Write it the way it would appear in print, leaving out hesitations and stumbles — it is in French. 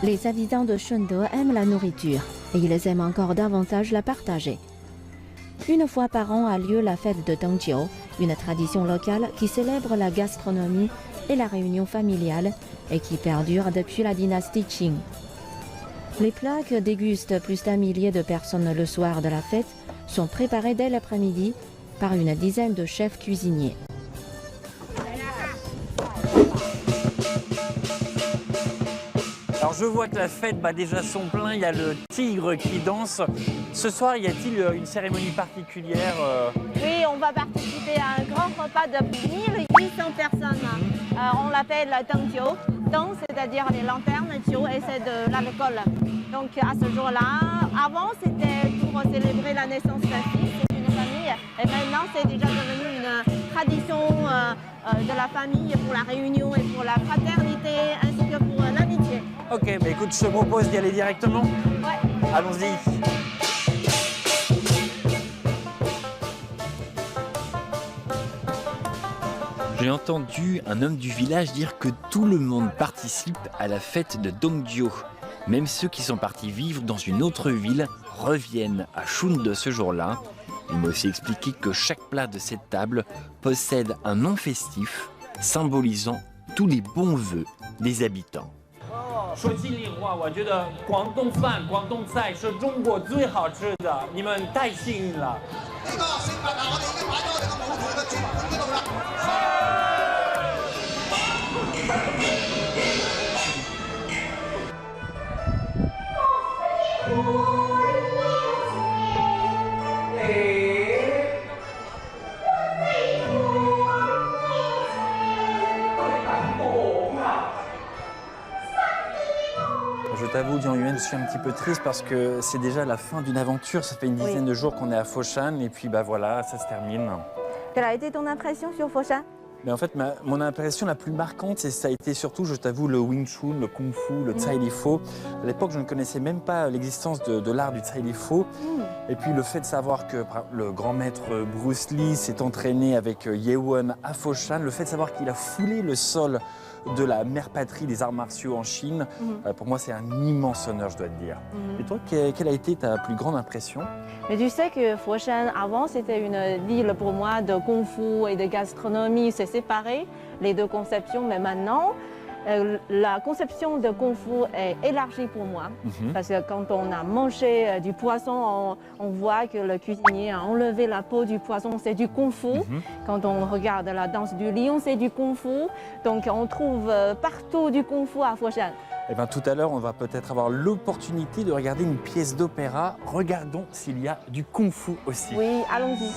Les habitants de Shunde aiment la nourriture et ils aiment encore davantage la partager. Une fois par an a lieu la fête de Dongjiu, une tradition locale qui célèbre la gastronomie et la réunion familiale et qui perdure depuis la dynastie Qing. Les plats que dégustent plus d'un millier de personnes le soir de la fête sont préparés dès l'après-midi par une dizaine de chefs cuisiniers. Alors je vois que la fête bat déjà son plein, il y a le tigre qui danse. Ce soir, y a-t-il une cérémonie particulière Oui, on va participer à un grand repas de 1800 personnes. On l'appelle Dongjiu. Dong, c'est-à-dire les lanternes, Jiu, et c'est de l'alcool. Donc à ce jour-là, avant c'était pour célébrer la naissance d'un fils d'une famille. Et maintenant c'est déjà devenu une tradition de la famille pour la réunion et pour la fraternité ainsi que pour l'amitié. Ok, bah écoute, je te propose d'y aller directement. Ouais. Allons-y. J'ai entendu un homme du village dire que tout le monde participe à la fête de Dongjiu. Même ceux qui sont partis vivre dans une autre ville reviennent à Shunde ce jour-là. Il m'a aussi expliqué que chaque plat de cette table possède un nom festif symbolisant tous les bons vœux des habitants. 说心里话，我觉得广东饭、广东菜是中国最好吃的，你们太幸运了。呢個食物啊，我哋已經擺咗我哋個舞台嘅轉盤嗰度啦。Je t'avoue, Jiang Yuan, je suis un petit peu triste parce que c'est déjà la fin d'une aventure. Ça fait une dizaine de jours qu'on est à Foshan et puis bah voilà, ça se termine. Quelle a été ton impression sur Foshan? Mais en fait, mon impression la plus marquante, ça a été surtout, je t'avoue, le Wing Chun, le Kung Fu, le Tsai Li Fo. À l'époque, je ne connaissais même pas l'existence de l'art du Tsai Li Fo. Et puis le fait de savoir que le grand maître Bruce Lee s'est entraîné avec Ye Wen à Foshan, le fait de savoir qu'il a foulé le sol de la mère patrie des arts martiaux en Chine, pour moi c'est un immense honneur, je dois te dire. Et toi, quelle a été ta plus grande impression? Mais tu sais que Foshan, avant, c'était une ville pour moi de Kung Fu et de gastronomie, c'est séparé, les deux conceptions, mais maintenant, la conception de Kung Fu est élargie pour moi. Parce que quand on a mangé du poisson, on voit que le cuisinier a enlevé la peau du poisson, c'est du Kung Fu. Quand on regarde la danse du lion, c'est du Kung Fu. Donc on trouve partout du Kung Fu à Foshan. Eh bien, tout à l'heure, on va peut-être avoir l'opportunité de regarder une pièce d'opéra. Regardons s'il y a du Kung Fu aussi. Oui, allons-y.